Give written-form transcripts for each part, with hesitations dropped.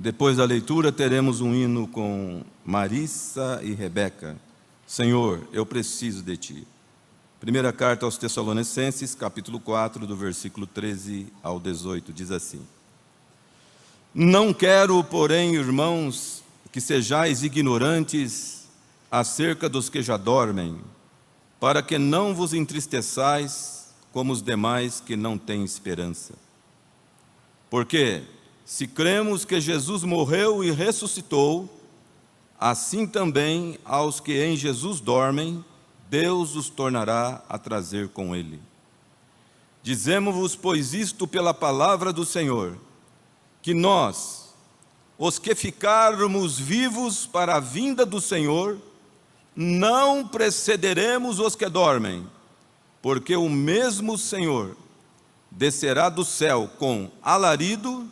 Depois da leitura, teremos um hino com Marissa e Rebeca. Senhor, eu preciso de Ti. Primeira carta aos Tessalonicenses, capítulo 4, do versículo 13 ao 18, diz assim: Não quero, porém, irmãos, que sejais ignorantes acerca dos que já dormem, para que não vos entristeçais como os demais que não têm esperança. Porque, se cremos que Jesus morreu e ressuscitou, assim também aos que em Jesus dormem, Deus os tornará a trazer com Ele. Dizemo-vos, pois, isto pela palavra do Senhor, que nós, os que ficarmos vivos para a vinda do Senhor, não precederemos os que dormem, porque o mesmo Senhor descerá do céu com alarido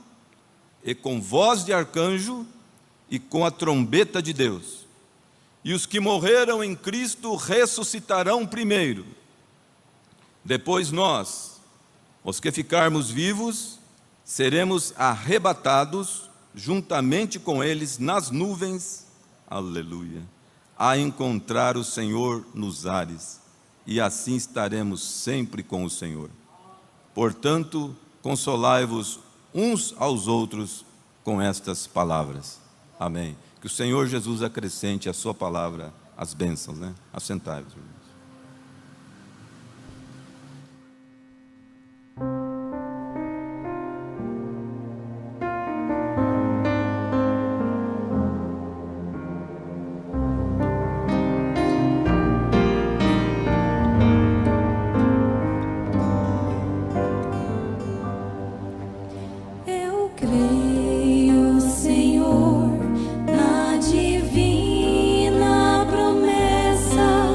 e com voz de arcanjo e com a trombeta de Deus. E os que morreram em Cristo ressuscitarão primeiro. Depois nós, os que ficarmos vivos, seremos arrebatados juntamente com eles nas nuvens, aleluia, a encontrar o Senhor nos ares, e assim estaremos sempre com o Senhor. Portanto, consolai-vos uns aos outros com estas palavras. Amém. Que o Senhor Jesus acrescente a sua palavra as bênçãos, né? Assentai-vos, irmãos. Creio, Senhor, na divina promessa.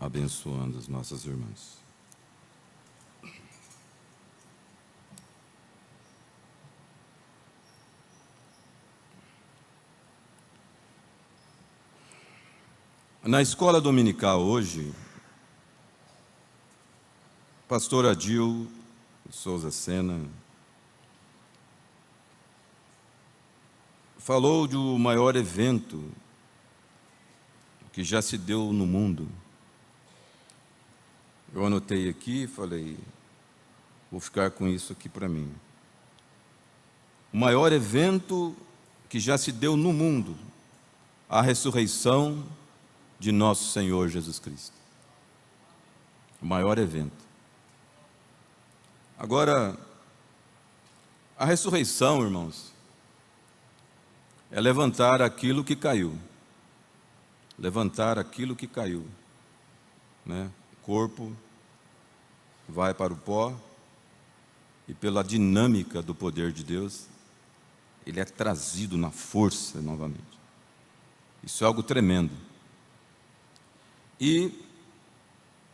abençoando as nossas irmãs. Na escola dominical hoje, pastor Adil Souza Sena falou do maior evento que já se deu no mundo. Eu anotei aqui e falei, vou ficar com isso aqui para mim. O maior evento que já se deu no mundo, a ressurreição de nosso Senhor Jesus Cristo. O maior evento. Agora, a ressurreição, irmãos, é levantar aquilo que caiu. Levantar aquilo que caiu, né? O corpo vai para o pó e pela dinâmica do poder de Deus, ele é trazido na força novamente. Isso é algo tremendo. E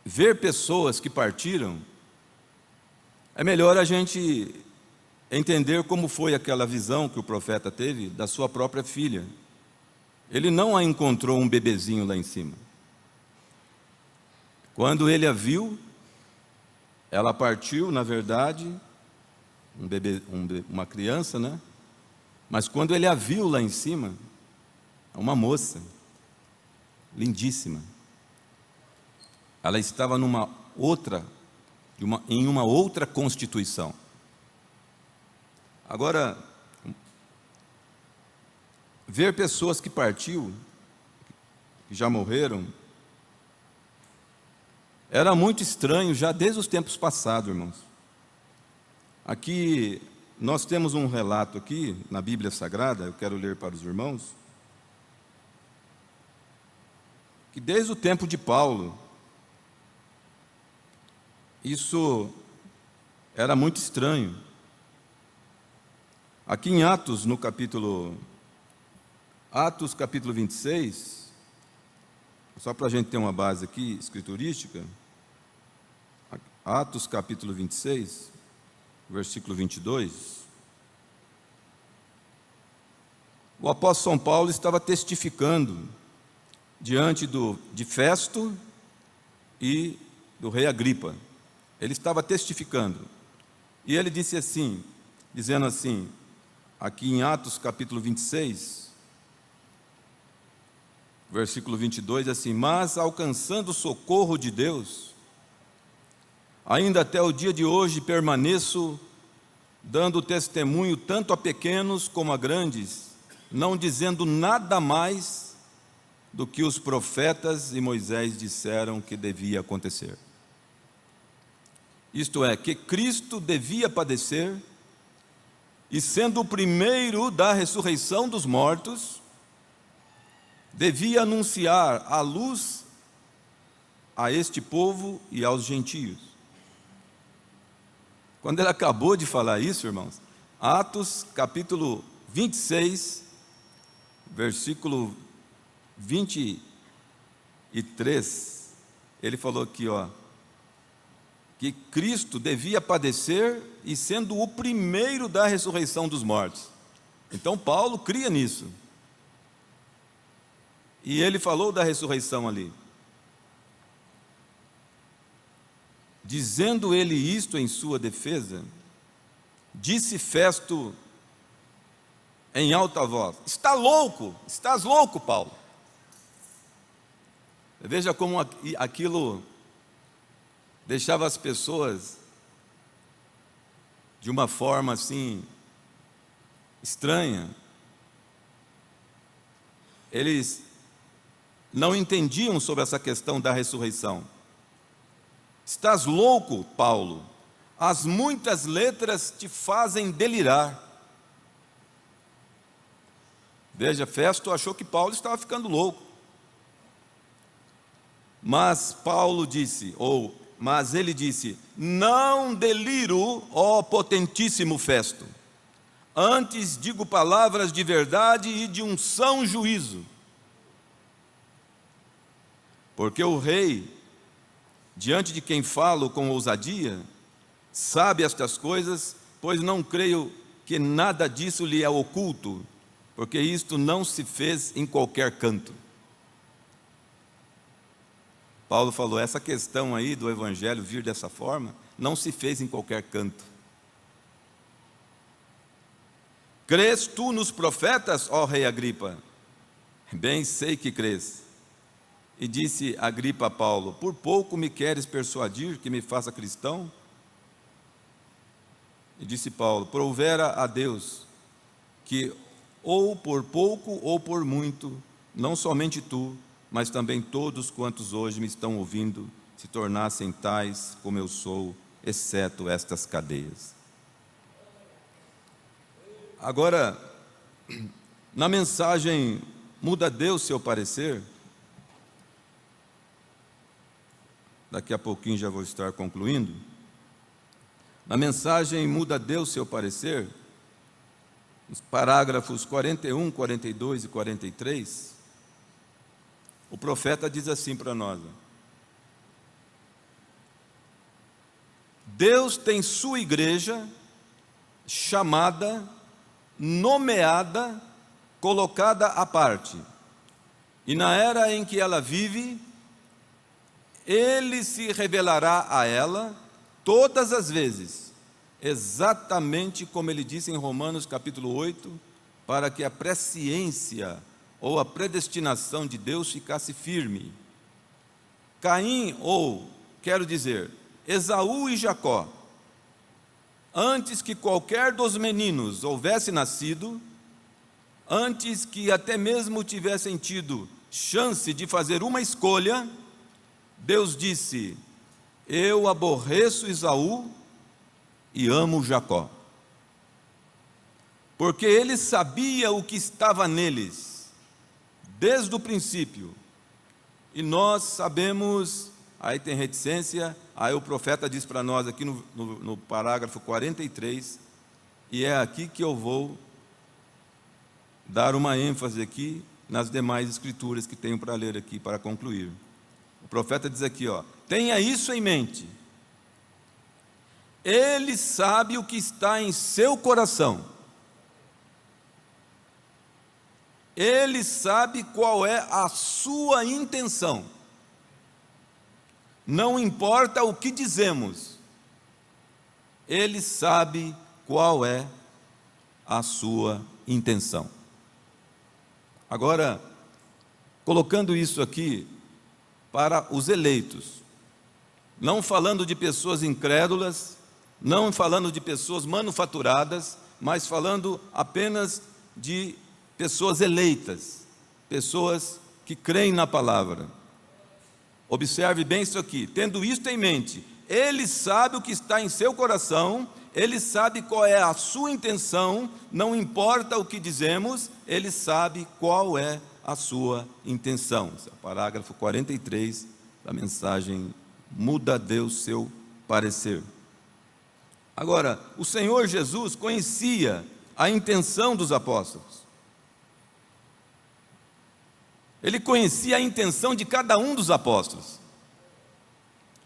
ver pessoas que partiram, é melhor a gente entender como foi aquela visão que o profeta teve da sua própria filha. Ele não a encontrou um bebezinho lá em cima. Quando ele a viu, ela partiu, na verdade, uma criança, né? Mas quando ele a viu lá em cima, uma moça, lindíssima. Ela estava em uma outra constituição. Agora, ver pessoas que partiu, que já morreram, era muito estranho já desde os tempos passados, irmãos. Aqui, nós temos um relato aqui, na Bíblia Sagrada, eu quero ler para os irmãos, que desde o tempo de Paulo, isso era muito estranho. Aqui em Atos capítulo 26, só para a gente ter uma base aqui, escriturística, Atos capítulo 26, versículo 22, o apóstolo São Paulo estava testificando diante de Festo e do rei Agripa. Ele estava testificando, e ele disse assim, dizendo assim, aqui em Atos capítulo 26, versículo 22, assim, mas alcançando o socorro de Deus, ainda até o dia de hoje permaneço, dando testemunho tanto a pequenos como a grandes, não dizendo nada mais do que os profetas e Moisés disseram que devia acontecer. Isto é, que Cristo devia padecer, e sendo o primeiro da ressurreição dos mortos, devia anunciar a luz a este povo e aos gentios. Quando ele acabou de falar isso, irmãos, Atos capítulo 26, versículo 23, ele falou aqui, que Cristo devia padecer e sendo o primeiro da ressurreição dos mortos. Então Paulo cria nisso. E ele falou da ressurreição ali. Dizendo ele isto em sua defesa, disse Festo em alta voz: está louco, estás louco, Paulo. Veja como aquilo deixava as pessoas de uma forma assim estranha. Eles não entendiam sobre essa questão da ressurreição. Estás louco, Paulo? As muitas letras te fazem delirar. Veja, Festo achou que Paulo estava ficando louco. Mas ele disse: não deliro, ó potentíssimo Festo, antes digo palavras de verdade e de um são juízo. Porque o rei diante de quem falo com ousadia, sabe estas coisas, pois não creio que nada disso lhe é oculto, porque isto não se fez em qualquer canto. Paulo falou, essa questão aí do evangelho vir dessa forma, não se fez em qualquer canto. Crês tu nos profetas, ó rei Agripa? Bem sei que crês. E disse Agripa a Paulo, por pouco me queres persuadir que me faça cristão? E disse Paulo, provera a Deus que ou por pouco ou por muito, não somente tu, mas também todos quantos hoje me estão ouvindo, se tornassem tais como eu sou, exceto estas cadeias. Agora, na mensagem Muda Deus seu parecer, daqui a pouquinho já vou estar concluindo. Na mensagem Muda Deus seu parecer, nos parágrafos 41, 42 e 43, o profeta diz assim para nós: Deus tem sua igreja chamada, nomeada, colocada à parte, e na era em que ela vive, Ele se revelará a ela todas as vezes, exatamente como Ele disse em Romanos capítulo 8, para que a presciência ou a predestinação de Deus ficasse firme. Caim, ou, quero dizer, Esaú e Jacó, antes que qualquer dos meninos houvesse nascido, antes que até mesmo tivessem tido chance de fazer uma escolha, Deus disse, eu aborreço Esaú e amo Jacó. Porque ele sabia o que estava neles, desde o princípio. E nós sabemos, aí tem reticência, aí o profeta diz para nós aqui no parágrafo 43, e é aqui que eu vou dar uma ênfase aqui nas demais escrituras que tenho para ler aqui, para concluir. O profeta diz aqui, tenha isso em mente. Ele sabe o que está em seu coração. Ele sabe qual é a sua intenção. Não importa o que dizemos, Ele sabe qual é a sua intenção. Agora, colocando isso aqui para os eleitos, não falando de pessoas incrédulas, não falando de pessoas manufaturadas, mas falando apenas de pessoas eleitas, pessoas que creem na palavra. Observe bem isso aqui, tendo isto em mente, Ele sabe o que está em seu coração, Ele sabe qual é a sua intenção, não importa o que dizemos, Ele sabe qual é a sua intenção. Esse é o parágrafo 43 da mensagem Muda Deus seu parecer. Agora, o Senhor Jesus conhecia a intenção dos apóstolos. Ele conhecia a intenção de cada um dos apóstolos.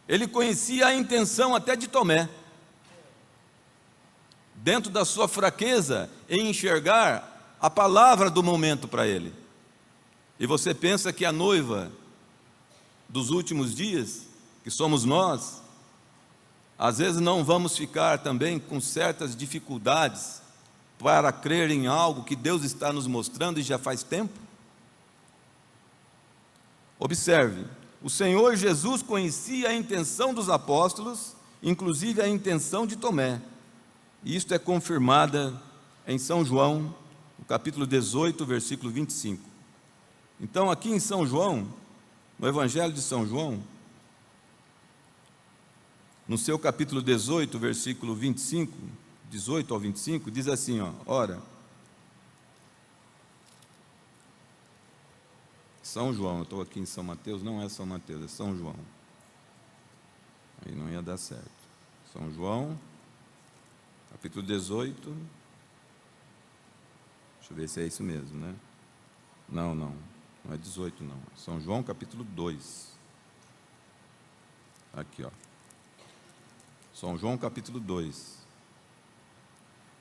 Ele conhecia a intenção até de Tomé. Dentro da sua fraqueza em enxergar a palavra do momento para ele. E você pensa que a noiva dos últimos dias, que somos nós, às vezes não vamos ficar também com certas dificuldades para crer em algo que Deus está nos mostrando e já faz tempo? Observe, o Senhor Jesus conhecia a intenção dos apóstolos, inclusive a intenção de Tomé. E isto é confirmada em São João, no capítulo 18, versículo 25. Então, aqui em São João, no Evangelho de São João, no seu capítulo 18, versículo 25, 18 ao 25, diz assim, ora, São João, eu estou aqui em São Mateus, não é São Mateus, é São João. Aí não ia dar certo. São João, capítulo 18, deixa eu ver se é isso mesmo, né? Não é 18 não, São João capítulo 2. Aqui, ó. São João capítulo 2.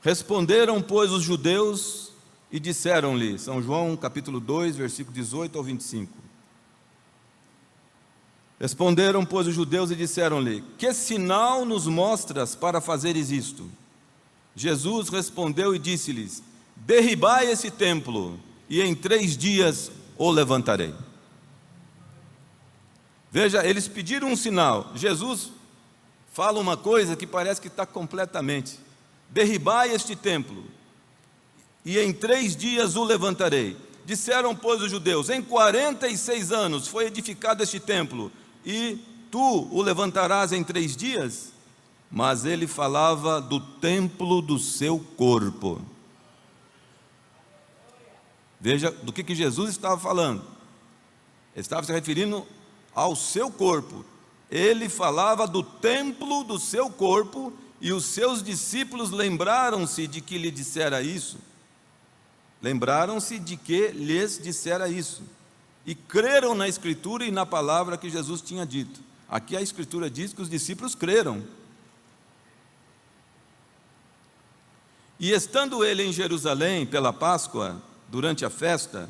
Responderam, pois, os judeus e disseram-lhe, São João capítulo 2, versículo 18 ao 25. Responderam, pois, os judeus e disseram-lhe: que sinal nos mostras para fazeres isto? Jesus respondeu e disse-lhes: derribai esse templo, e em 3 dias o levantarei. Veja, eles pediram um sinal. Jesus fala uma coisa que parece que está completamente: derribai este templo, e em 3 dias o levantarei. Disseram, pois, os judeus: em 46 anos foi edificado este templo, e tu o levantarás em 3 dias? Mas ele falava do templo do seu corpo. Veja do que Jesus estava falando. Ele estava se referindo ao seu corpo. Ele falava do templo do seu corpo, e os seus discípulos lembraram-se de que lhe dissera isso. Lembraram-se de que lhes dissera isso, e creram na Escritura e na palavra que Jesus tinha dito. Aqui a Escritura diz que os discípulos creram. E estando ele em Jerusalém pela Páscoa, durante a festa,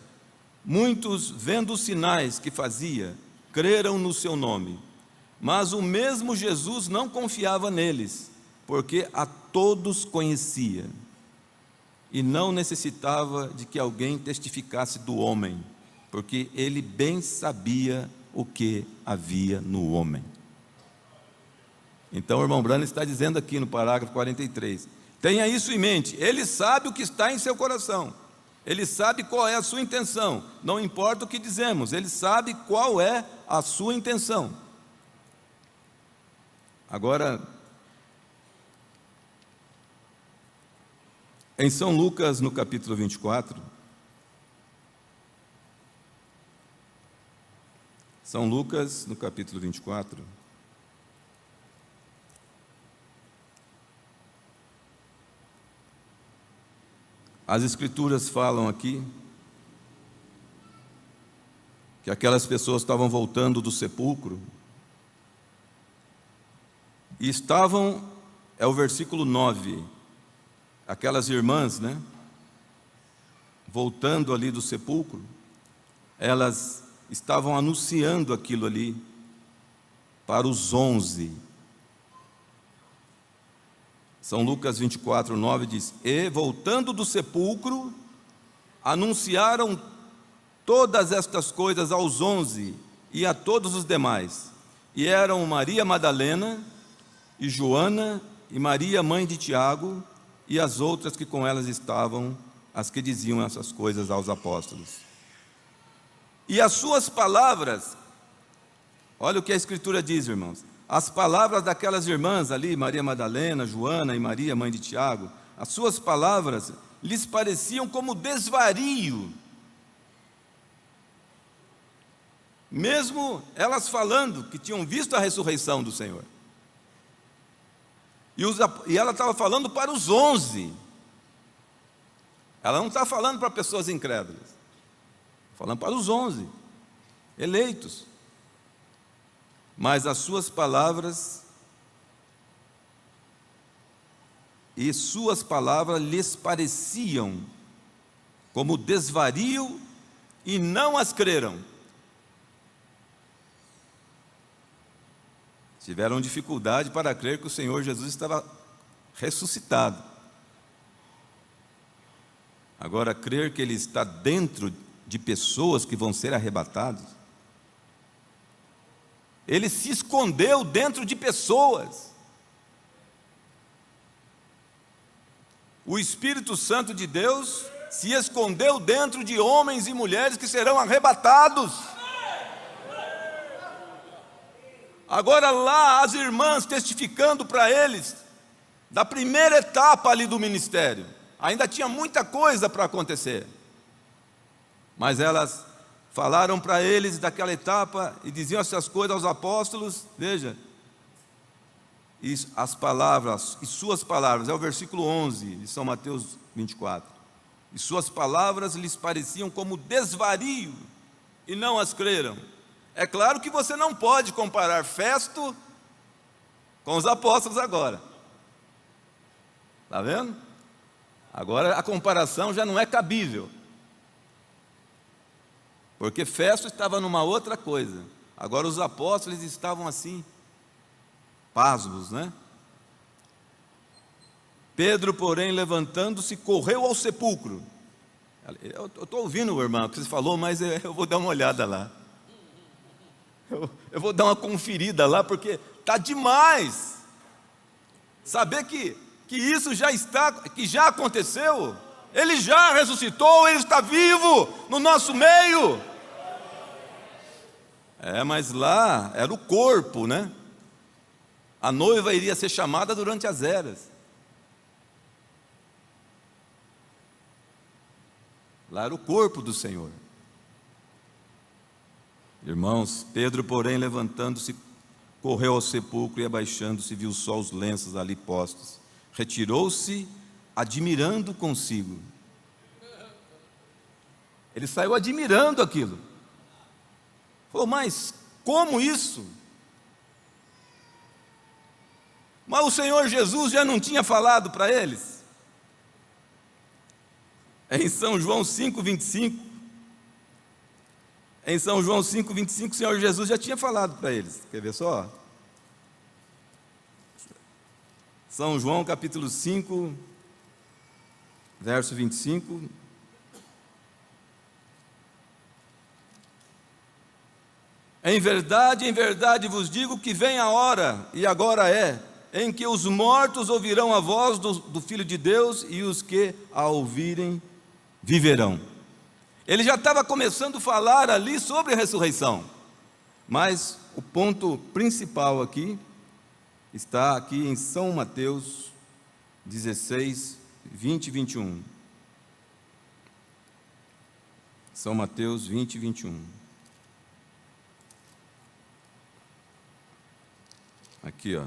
muitos, vendo os sinais que fazia, creram no seu nome. Mas o mesmo Jesus não confiava neles, porque a todos conhecia, e não necessitava de que alguém testificasse do homem, porque ele bem sabia o que havia no homem. Então o irmão Branham está dizendo aqui no parágrafo 43, tenha isso em mente, ele sabe o que está em seu coração, ele sabe qual é a sua intenção, não importa o que dizemos, ele sabe qual é a sua intenção. Agora, em São Lucas, no capítulo 24, São Lucas, no capítulo 24, as Escrituras falam aqui que aquelas pessoas estavam voltando do sepulcro, e estavam, é o versículo 9, aquelas irmãs, voltando ali do sepulcro, elas estavam anunciando aquilo ali para os 11. São Lucas 24, 9 diz: e voltando do sepulcro, anunciaram todas estas coisas aos 11 e a todos os demais. E eram Maria Madalena, e Joana, e Maria, mãe de Tiago, e as outras que com elas estavam, as que diziam essas coisas aos apóstolos. E as suas palavras, olha o que a Escritura diz, irmãos, as palavras daquelas irmãs ali, Maria Madalena, Joana e Maria, mãe de Tiago, as suas palavras lhes pareciam como desvario, mesmo elas falando que tinham visto a ressurreição do Senhor. E ela estava falando para os 11. Ela não está falando para pessoas incrédulas, falando para os 11 eleitos. Mas as suas palavras lhes pareciam como desvario, e não as creram. Tiveram dificuldade para crer que o Senhor Jesus estava ressuscitado. Agora, crer que Ele está dentro de pessoas que vão ser arrebatadas, Ele se escondeu dentro de pessoas. O Espírito Santo de Deus se escondeu dentro de homens e mulheres que serão arrebatados. Agora lá as irmãs testificando para eles da primeira etapa ali do ministério, ainda tinha muita coisa para acontecer, mas elas falaram para eles daquela etapa e diziam essas coisas aos apóstolos. Veja, e as palavras, e suas palavras, é o versículo 11 de São Mateus 24, e suas palavras lhes pareciam como desvario, e não as creram. É claro que você não pode comparar Festo com os apóstolos agora. Está vendo? Agora a comparação já não é cabível. Porque Festo estava numa outra coisa. Agora os apóstolos estavam assim, pasmos, né? Pedro, porém, levantando-se, correu ao sepulcro. Eu estou ouvindo, o irmão, o que você falou, mas eu vou dar uma olhada lá. Eu vou dar uma conferida lá, porque está demais. Saber que isso que já aconteceu. Ele já ressuscitou, Ele está vivo no nosso meio. Mas lá era o corpo, né? A noiva iria ser chamada durante as eras. Lá era o corpo do Senhor. Irmãos, Pedro, porém, levantando-se, correu ao sepulcro e, abaixando-se, viu só os lenços ali postos. Retirou-se, admirando consigo. Ele saiu admirando aquilo. Falou, mas como isso? Mas o Senhor Jesus já não tinha falado para eles? Em São João 5,25, o Senhor Jesus já tinha falado para eles. Quer ver só? São João capítulo 5, verso 25. Em verdade vos digo que vem a hora, e agora é, em que os mortos ouvirão a voz do Filho de Deus, e os que a ouvirem viverão. Ele já estava começando a falar ali sobre a ressurreição, mas o ponto principal aqui está aqui em São Mateus 16, 20 e 21. São Mateus 20 e 21. Aqui, ó.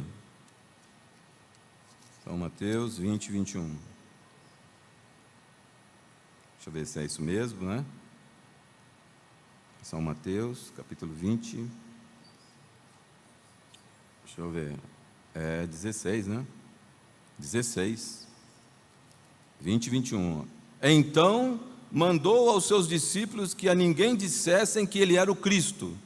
São Mateus 20 e 21. Deixa eu ver se é isso mesmo, né? São Mateus, capítulo 20. Deixa eu ver. É 16, né? 16. 20 e 21. Então mandou aos seus discípulos que a ninguém dissessem que ele era o Cristo.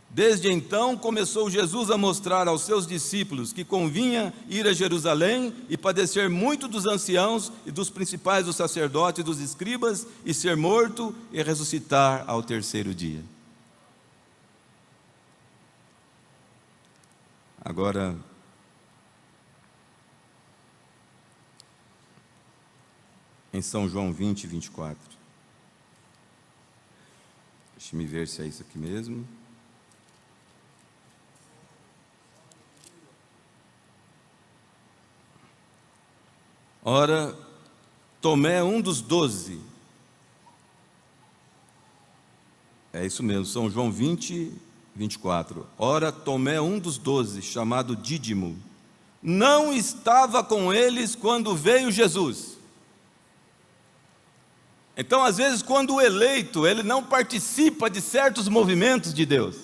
Desde então começou Jesus a mostrar aos seus discípulos que convinha ir a Jerusalém e padecer muito dos anciãos e dos principais dos sacerdotes e dos escribas, e ser morto e ressuscitar ao terceiro dia. Agora, em São João 20, 24. Deixa-me ver se é isso aqui mesmo. Ora, Tomé, um dos 12. É isso mesmo, São João 20, 24. Ora, Tomé, um dos 12, chamado Dídimo, não estava com eles quando veio Jesus. Então, às vezes, quando o eleito, ele não participa de certos movimentos de Deus.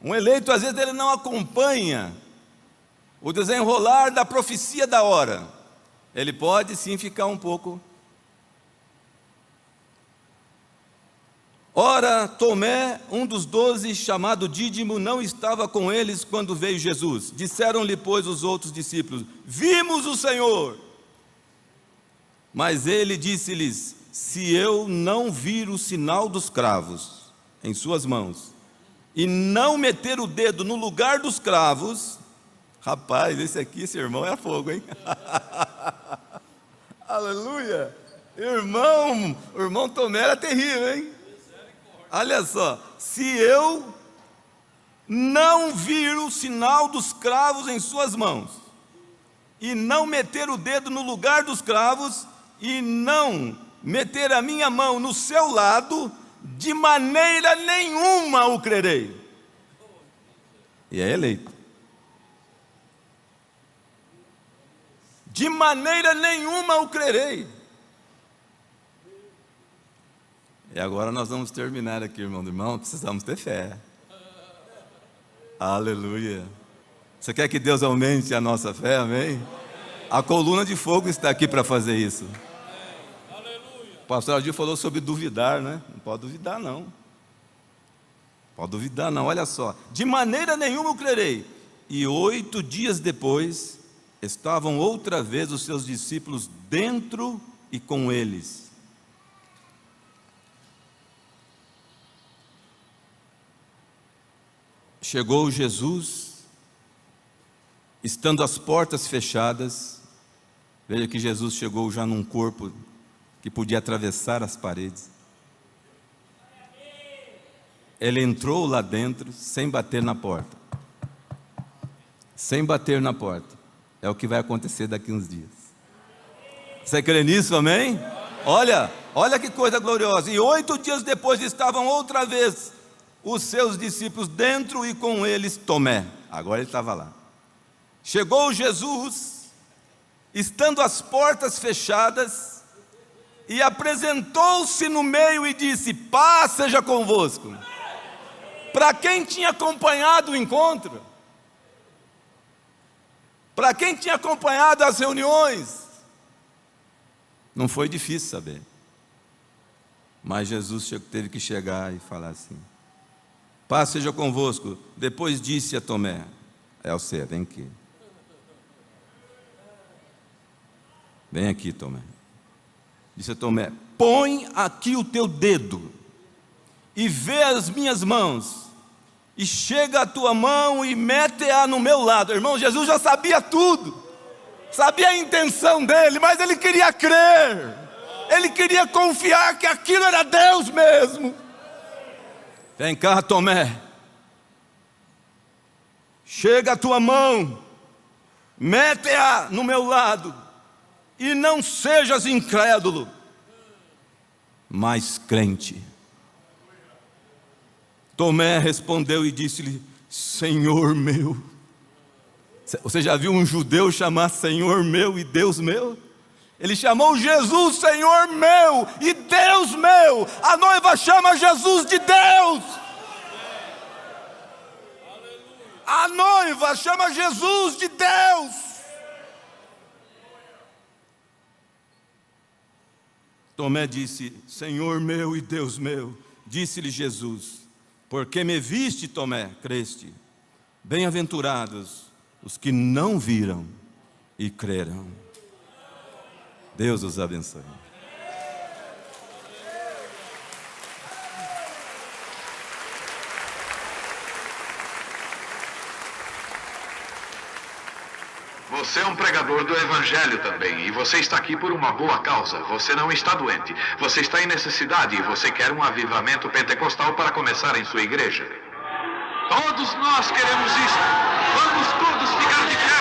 Um eleito, às vezes, ele não acompanha o desenrolar da profecia da hora. Ele pode sim ficar um pouco. Ora, Tomé, um dos 12, chamado Dídimo, não estava com eles quando veio Jesus. Disseram-lhe, pois, os outros discípulos: vimos o Senhor. Mas ele disse-lhes: se eu não vir o sinal dos cravos em suas mãos, e não meter o dedo no lugar dos cravos. Rapaz, esse irmão é fogo, hein? Aleluia! O irmão Tomé era terrível, hein? Olha só, se eu não vir o sinal dos cravos em suas mãos, e não meter o dedo no lugar dos cravos, e não meter a minha mão no seu lado, de maneira nenhuma o crerei. E é eleito. De maneira nenhuma o crerei. E agora nós vamos terminar aqui, irmão. Precisamos ter fé. Aleluia. Você quer que Deus aumente a nossa fé, amém? A coluna de fogo está aqui para fazer isso. O pastor Aldir falou sobre duvidar, né? Não pode duvidar, não. Pode duvidar, não. Olha só. De maneira nenhuma eu crerei. E 8 dias depois, estavam outra vez os seus discípulos dentro e com eles. Chegou Jesus, estando as portas fechadas. Veja que Jesus chegou já num corpo que podia atravessar as paredes. Ele entrou lá dentro sem bater na porta. Sem bater na porta. É o que vai acontecer daqui uns dias. Você crê nisso, amém? Olha que coisa gloriosa. E 8 dias depois estavam outra vez os seus discípulos dentro e com eles Tomé. Agora ele estava lá. Chegou Jesus, estando as portas fechadas, e apresentou-se no meio e disse: paz seja convosco. Para quem tinha acompanhado o encontro, para quem tinha acompanhado as reuniões, não foi difícil saber. Mas Jesus teve que chegar e falar assim: paz seja convosco. Depois disse a Tomé: é você, vem aqui. Vem aqui, Tomé. Disse a Tomé: põe aqui o teu dedo e vê as minhas mãos, e chega a tua mão e mete-a no meu lado. Irmão, Jesus já sabia tudo, sabia a intenção dele, mas ele queria crer, ele queria confiar que aquilo era Deus mesmo. Vem cá, Tomé, chega a tua mão, mete-a no meu lado, e não sejas incrédulo, mas crente. Tomé respondeu e disse-lhe: Senhor meu. Você já viu um judeu chamar Senhor meu e Deus meu? Ele chamou Jesus Senhor meu e Deus meu. A noiva chama Jesus de Deus. A noiva chama Jesus de Deus. Tomé disse: Senhor meu e Deus meu. Disse-lhe Jesus: porque me viste, Tomé, creste. Bem-aventurados os que não viram e creram. Deus os abençoe. Você é um pregador do Evangelho também, e você está aqui por uma boa causa. Você não está doente, você está em necessidade e você quer um avivamento pentecostal para começar em sua igreja. Todos nós queremos isso. Vamos todos ficar de pé.